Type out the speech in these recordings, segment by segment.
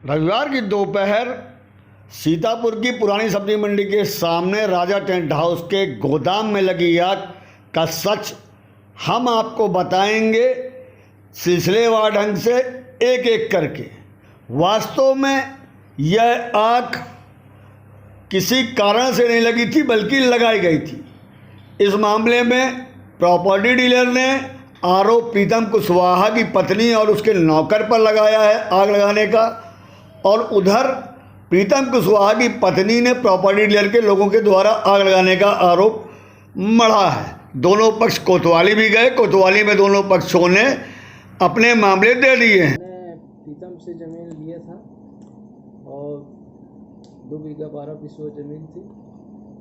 रविवार की दोपहर सीतापुर की पुरानी सब्जी मंडी के सामने राजा टेंट हाउस के गोदाम में लगी आग का सच हम आपको बताएंगे सिलसिलेवार ढंग से एक एक करके। वास्तव में यह आग किसी कारण से नहीं लगी थी बल्कि लगाई गई थी। इस मामले में प्रॉपर्टी डीलर ने आरोप प्रीतम कुशवाहा की पत्नी और उसके नौकर पर लगाया है आग लगाने का, और उधर प्रीतम कुशवाहा की पत्नी ने प्रॉपर्टी डीलर के लोगों के द्वारा आग लगाने का आरोप मढ़ा है। दोनों पक्ष कोतवाली भी गए। कोतवाली में दोनों पक्षों ने अपने मामले दे दिए हैं। प्रीतम से ज़मीन लिया था और 2 बीघा 12 फीसद ज़मीन थी,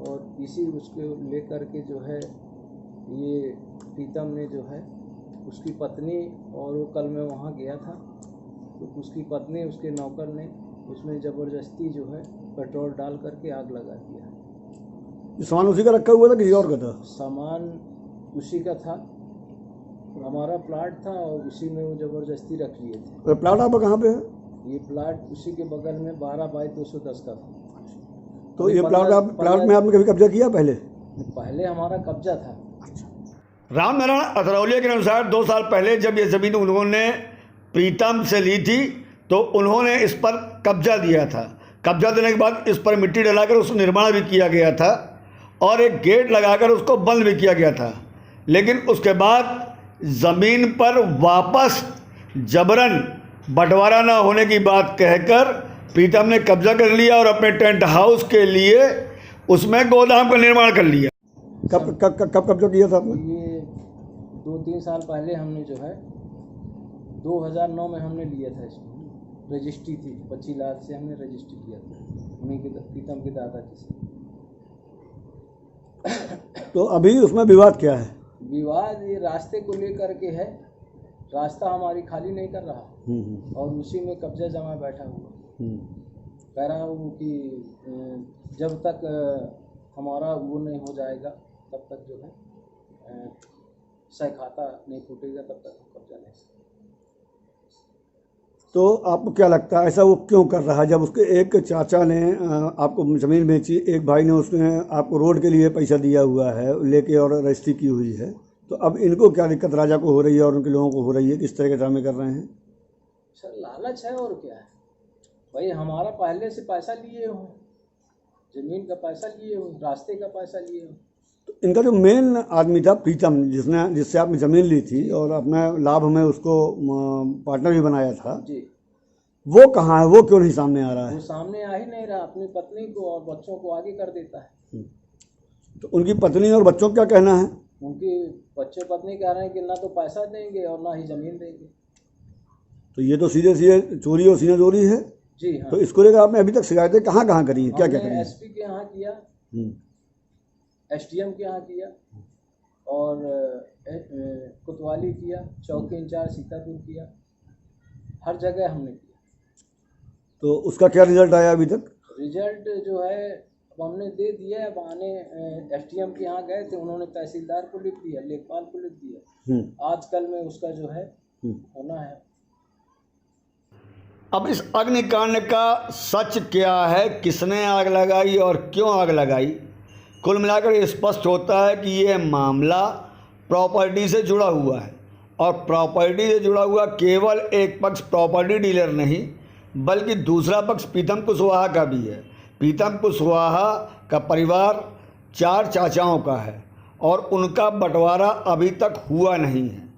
और इसी उसको लेकर के जो है ये प्रीतम ने जो है उसकी पत्नी, और वो कल मैं वहाँ गया था तो उसकी पत्नी उसके नौकर ने उसमें ज़बरदस्ती जो है पेट्रोल डाल करके आग लगा दिया। सामान उसी का रखा हुआ था, किसी और का था? सामान उसी का था, हमारा प्लाट था और उसी में वो ज़बरदस्ती रख लिए थे। तो प्लाट आपका कहाँ पे है? ये प्लाट उसी के बगल में 12 बाई 210 का था। तो ये प्लाट में आपने कभी कब्जा किया? पहले हमारा कब्जा था। रामनारायण अतरौलिया के अनुसार 2 साल पहले जब ये ज़मीन उन्होंने प्रीतम से ली थी तो उन्होंने इस पर कब्जा दिया था। कब्जा देने के बाद इस पर मिट्टी डलाकर उसका निर्माण भी किया गया था और एक गेट लगाकर उसको बंद भी किया गया था। लेकिन उसके बाद ज़मीन पर वापस जबरन बंटवारा न होने की बात कहकर प्रीतम ने कब्जा कर लिया और अपने टेंट हाउस के लिए उसमें गोदाम का निर्माण कर लिया। कब कब्जा किया था आपने? ये 2-3 साल पहले हमने जो है 2009 में हमने लिया था। इसमें रजिस्ट्री थी, 25 लाख से हमने रजिस्ट्री किया था उन्हीं के प्रीतम के दादाजी से। तो अभी उसमें विवाद क्या है? विवाद ये रास्ते को लेकर के है। रास्ता हमारी खाली नहीं कर रहा और उसी में कब्जा जमा बैठा हुआ। कह रहा हूँ कि जब तक हमारा वो नहीं हो जाएगा तब तक जो है सहखाता नहीं फूटेगा तब तक कब्जा नहीं। तो आपको क्या लगता है ऐसा वो क्यों कर रहा है? जब उसके एक चाचा ने आपको ज़मीन बेची, एक भाई ने उसने आपको रोड के लिए पैसा दिया हुआ है लेके और रजिस्ट्री की हुई है, तो अब इनको क्या दिक्कत राजा को हो रही है और उनके लोगों को हो रही है? किस तरह के ड्रामे कर रहे हैं? सर लालच है और क्या है भाई। हमारा पहले से पैसा लिए हो, ज़मीन का पैसा लिए हो, रास्ते का पैसा लिए हो। तो इनका जो मेन आदमी था प्रीतम, जिससे आपने ज़मीन ली थी और अपने लाभ में उसको पार्टनर भी बनाया था जी, वो कहाँ है? वो क्यों नहीं सामने आ रहा है? वो सामने आ ही नहीं रहा। अपनी पत्नी को और बच्चों को आगे कर देता है। तो उनकी पत्नी और बच्चों का क्या कहना है? उनकी बच्चे पत्नी कह रहे हैं कि ना तो पैसा देंगे और ना ही ज़मीन देंगे। तो ये तो सीधे सीधे चोरी और सीना चोरी है। जी हाँ। तो इसको लेकर आपने अभी तक शिकायतें कहाँ कहाँ करी हैं? क्या क्या करी? एसपी के यहाँ किया, एसडीएम के यहाँ किया और कोतवाली किया, चौकी इंचार्ज सीतापुर किया, हर जगह हमने किया। तो उसका क्या रिजल्ट आया अभी तक? रिजल्ट जो है अब हमने दे दिया। अब आने एसडीएम के यहाँ गए थे, उन्होंने तहसीलदार को लिख दिया, लेखपाल को लिख दिया। आजकल में उसका जो है होना है। अब इस अग्निकांड का सच क्या है? किसने आग लगाई और क्यों आग लगाई? कुल मिलाकर ये स्पष्ट होता है कि ये मामला प्रॉपर्टी से जुड़ा हुआ है, और प्रॉपर्टी से जुड़ा हुआ केवल एक पक्ष प्रॉपर्टी डीलर नहीं बल्कि दूसरा पक्ष प्रीतम कुशवाहा का भी है। प्रीतम कुशवाहा का परिवार 4 चाचाओं का है और उनका बंटवारा अभी तक हुआ नहीं है।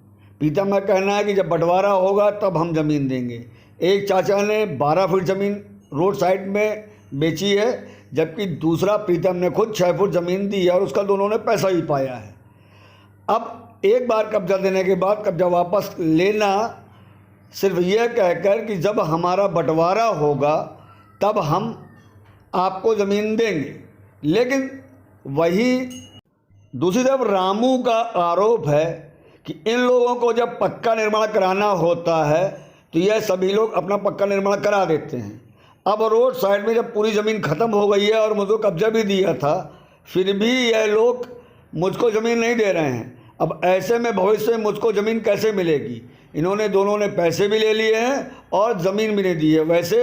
प्रीतम का कहना है कि जब बंटवारा होगा तब हम ज़मीन देंगे। एक चाचा ने 12 फीट ज़मीन रोड साइड में बेची है, जबकि दूसरा प्रीतम ने खुद 6 फुट ज़मीन दी है और उसका दोनों ने पैसा ही पाया है। अब एक बार कब्जा देने के बाद कब्जा वापस लेना सिर्फ यह कहकर कि जब हमारा बंटवारा होगा तब हम आपको ज़मीन देंगे। लेकिन वही दूसरी तरफ रामू का आरोप है कि इन लोगों को जब पक्का निर्माण कराना होता है तो यह सभी लोग अपना पक्का निर्माण करा देते हैं। अब रोड साइड में जब पूरी ज़मीन ख़त्म हो गई है और मुझको कब्जा भी दिया था, फिर भी यह लोग मुझको ज़मीन नहीं दे रहे हैं। अब ऐसे में भविष्य में मुझको ज़मीन कैसे मिलेगी? इन्होंने दोनों ने पैसे भी ले लिए हैं और ज़मीन भी नहीं दी है। वैसे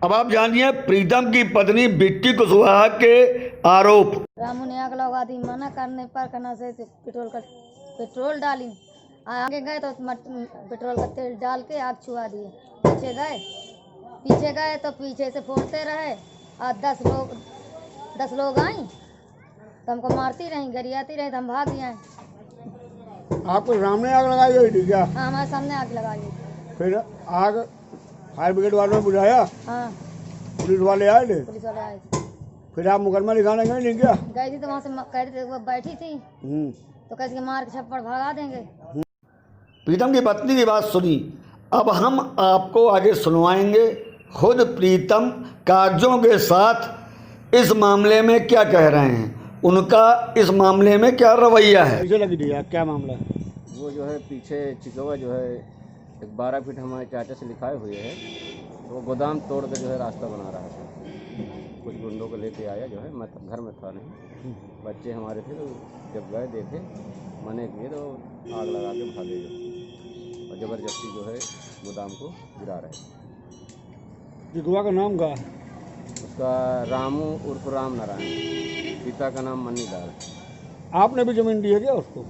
अब आप जानिए प्रीतम की पत्नी बिट्टी कुशवाहा के आरोप। रामू ने आग लगा दी, मना करने पर कहना से पेट्रोल डाली, आगे गए तो पेट्रोल का तेल डाल के आग छुआ दिए। पीछे गए तो पीछे से फोड़ते रहे और 10 लोग आई तो हमको मारती रही, गरियाती रही तो हम भाग गए। आपको सामने आग लगाई हुई थी क्या? हाँ, हमारे सामने आग लगाई। फिर आग फायर ब्रिगेड वालों ने बुझाया? हाँ, पुलिस वाले आए थे? पुलिस वाले आए थे। फिर आप मुकदमा लिखाने गए नहीं क्या? गई थी तो वहाँ से कह रही थी, वो बैठी थी तो कैसे मार के छप्पड़ भगा देंगे। प्रीतम की पत्नी की बात सुनी, अब हम आपको आगे सुनवाएंगे खुद प्रीतम कागजों के साथ इस मामले में क्या कह रहे हैं, उनका इस मामले में क्या रवैया है। कैसे लगी थी क्या मामला है? वो जो है पीछे चिकवा जो है एक 12 फीट हमारे चाचा से लिखाए हुए है, तो वो गोदाम तोड़ के जो है रास्ता बना रहा था। कुछ गुंडों को लेके आया जो है, मैं घर में था नहीं, बच्चे हमारे थे, तो जब गए देखे मने किए तो आग लगा के भागे जो, और ज़बरदस्ती जो है गोदाम को गिरा रहे। चिकवा का नाम क्या? उसका रामू उर्फ राम नारायण, पिता का नाम मन्नी लाल। आपने भी जमीन दी है क्या उसको?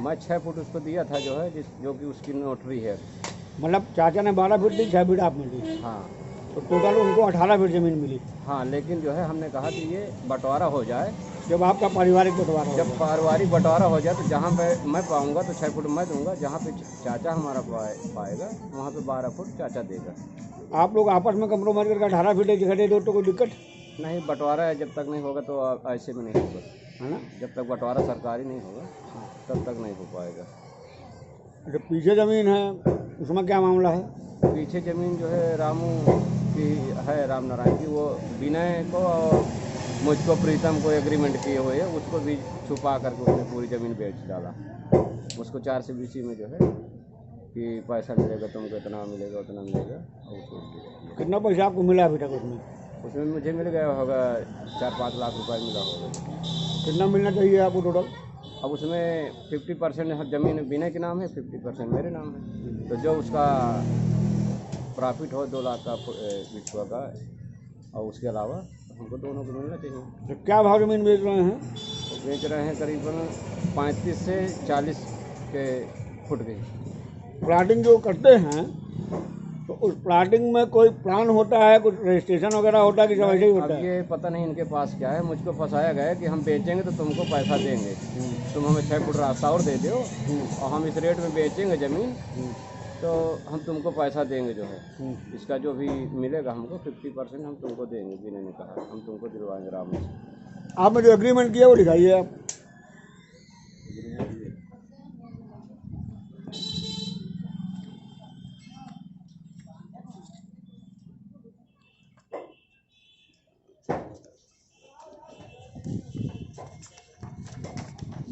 मैं 6 फुट उसको दिया था जो है, जो कि उसकी नोटरी है। मतलब चाचा ने 12 फीट दी, 6 फीट आपने दी, हाँ, तो टोटल उनको 18 फीट जमीन मिली। हाँ, लेकिन जो है हमने कहा कि ये बंटवारा हो जाए, जब आपका पारिवारिक बंटवारा हो, जब पारिवारिक बंटवारा हो जाए तो जहाँ पे मैं पाऊंगा तो 6 फुट मैं दूंगा, जहाँ पे चाचा हमारा पाएगा वहाँ पे 12 फुट चाचा देगा। आप लोग आपस में कंप्रोमाइज करके 18 फीट एक जगह दे दो तो कोई दिक्कत नहीं, बंटवारा है, जब तक नहीं होगा तो ऐसे में नहीं होगा, है ना? जब तक बंटवारा सरकारी नहीं होगा तब तक नहीं हो पाएगा। जो पीछे जमीन है उसमें क्या मामला है? पीछे ज़मीन जो है रामू की है, राम नारायण की, वो विनय को और मुझको प्रीतम को एग्रीमेंट किए हुए है, उसको भी छुपा करके उसने पूरी ज़मीन बेच डाला। उसको 4 से बीसी में जो है कि पैसा मिलेगा तुमको, इतना मिलेगा उतना मिलेगा, और उसको कितना पैसा आपको मिला अभी तक उसमें? उसमें मुझे मिल गया होगा 4-5 लाख रुपए मिला होगा। कितना मिलना चाहिए आपको टोटल? अब उसमें 50% ज़मीन विनय के नाम है, 50% मेरे नाम है, तो जो उसका प्रॉफिट हो 2 लाख का बिचुआ का, और उसके अलावा हमको दोनों को मिलना चाहिए। तो क्या भाव जमीन बेच रहे हैं? तो बेच रहे हैं करीबन 35 से 40 के फुट के। प्लाटिंग जो करते हैं तो उस प्लाटिंग में कोई प्लान होता है, कुछ रजिस्ट्रेशन वगैरह होता है कि सब ऐसे ही होता अब है? ये पता नहीं इनके पास क्या है, मुझको फंसाया गया है कि हम बेचेंगे तो तुमको पैसा देंगे, तुम हमें 6 फुट रास्ता और दे दो और हम इस रेट में बेचेंगे ज़मीन, तो हम तुमको पैसा देंगे जो है, इसका जो भी मिलेगा हमको 50% हम तुमको देंगे। विनय ने कहा हम तुमको दिलवाएंगे राम से। आपने जो एग्रीमेंट किया वो दिखाइए आप।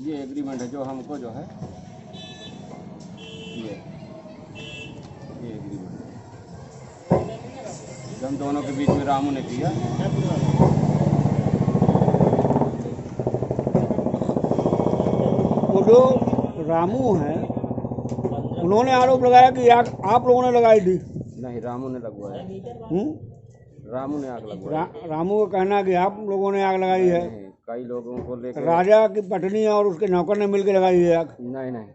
ये एग्रीमेंट है जो हमको जो है ये एग्रीमेंट जो हम दोनों के बीच में रामू ने किया। वो जो रामू हैं उन्होंने आरोप लगाया कि आग आप लोगों ने लगाई थी। नहीं, रामू ने लगवाया, रामू ने आग लगवाया। रामू का कहना है कि आप लोगों ने आग लगाई है। नहीं, कई लोगों को लेकर राजा की पत्नी और उसके नौकर ने मिलकर लगाई है आग। नहीं,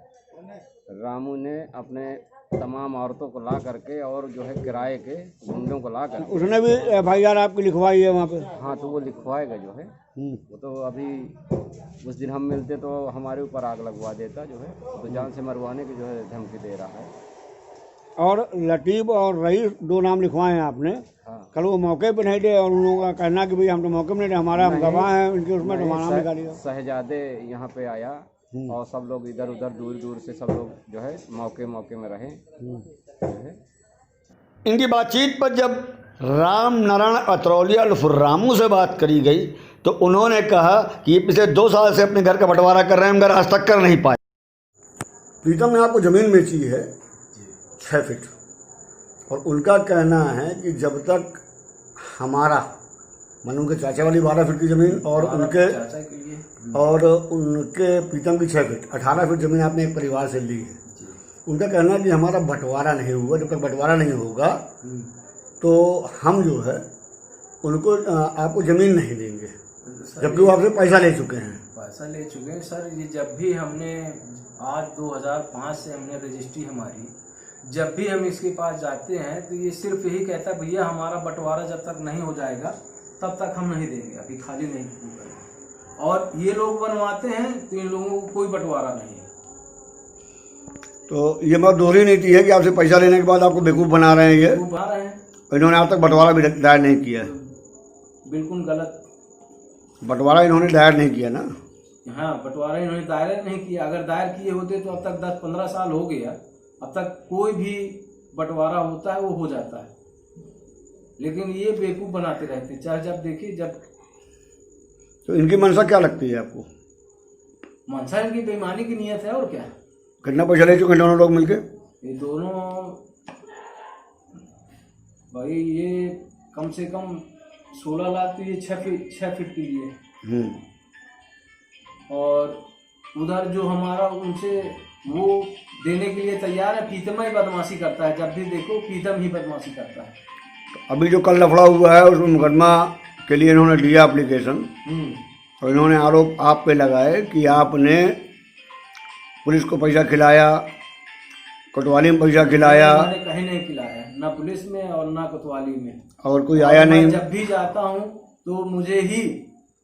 रामू ने अपने तमाम औरतों को ला करके और जो है किराए के गुंडों को ला करके, उसने भी FIR आपकी लिखवाई है वहाँ पे? हाँ, तो वो लिखवाएगा जो है, वो तो अभी उस दिन हम मिलते तो हमारे ऊपर आग लगवा देता जो है, तो जान से मरवाने की जो है धमकी दे रहा है। और लतीफ़ और रईस 2 नाम लिखवाए हैं आपने। हाँ, कल वो मौके पे नहीं थे और उन लोगों का कहना कि भाई हम तो मौके पे नहीं थे, हमारा हम गवाह हैं उनके, उसमें तो नाम निकालिए। शहजादे यहाँ पे आया और सब लोग इधर उधर दूर दूर से सब लोग जो है मौके में रहे जो है। इनकी बातचीत पर जब राम नारायण अतरौलिया उर्फ रामू से बात करी गई तो उन्होंने कहा कि ये पिछले 2 साल से अपने घर का बंटवारा कर रहे हैं मगर आज तक कर नहीं पाए। प्रीतम ने आपको ज़मीन बेची है 6 फीट, और उनका कहना है कि जब तक हमारा मन उनके चाचा वाली 12 फीट की ज़मीन और उनके प्रीतम की 6 फीट 18 फीट ज़मीन आपने एक परिवार से ली है। उनका कहना है कि हमारा बंटवारा नहीं हुआ, जब तक बंटवारा नहीं होगा तो हम जो है उनको आपको ज़मीन नहीं देंगे, जबकि वो आपसे पैसा ले चुके हैं। पैसा ले चुके हैं सर। ये जब भी हमने आज 2005 से हमने रजिस्ट्री हमारी, जब भी हम इसके पास जाते हैं तो ये सिर्फ यही कहता है भैया हमारा बंटवारा जब तक नहीं हो जाएगा तब तक हम नहीं देंगे, अभी खाली नहीं करेंगे। और ये लोग बनवाते हैं तो इन लोगों को कोई बंटवारा नहीं है। तो ये मतलब दोहरी नीति है कि आपसे पैसा लेने के बाद आपको बेवकूफ़ बना रहे हैं। ये वो बना रहे हैं, इन्होंने आज तक बंटवारा भी दायर नहीं किया है। बिल्कुल गलत। बंटवारा इन्होंने दायर नहीं किया ना। हाँ, बंटवारा इन्होंने दायर नहीं किया। अगर दायर किए होते तो अब तक 10-15 साल हो गया। अब तक कोई भी बंटवारा होता है वो हो जाता है, लेकिन ये बेवकूफ़ बनाते रहते हैं। चाहे जब देखिए जब तो इनकी मंशा क्या लगती है आपको? मंशा इनकी बेईमानी की नीयत है। और क्या? कितना पैसा ले चुके हैं दोनों लोग मिलके? ये दोनों भाई ये कम से कम 16 लाख तो ये 6 फीट के लिए। और उधर जो हमारा उनसे वो देने के लिए तैयार है, पीतम ही बदमाशी करता है। जब भी देखो पीतम ही बदमाशी करता है। अभी जो कल लफड़ा हुआ है उसमें मुकदमा के लिए इन्होंने दिया एप्लीकेशन, और इन्होंने आरोप आप पे लगाए कि आपने पुलिस को पैसा खिलाया, कोतवाली में पैसा खिलाया। मैंने कहीं नहीं खिलाया, ना पुलिस में और ना कोतवाली में। और कोई आया नहीं। मैं जब भी जाता हूँ तो मुझे ही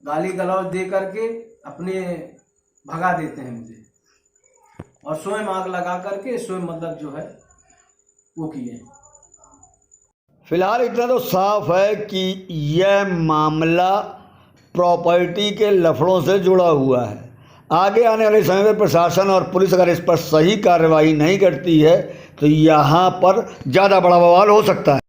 गाली गलौज दे करके अपने भगा देते हैं मुझे, और स्वयं आग लगा करके स्वयं मतलब जो है वो किए। फिलहाल इतना तो साफ है कि यह मामला प्रॉपर्टी के लफड़ों से जुड़ा हुआ है। आगे आने वाले समय में प्रशासन और पुलिस अगर इस पर सही कार्रवाई नहीं करती है तो यहाँ पर ज़्यादा बड़ा बवाल हो सकता है।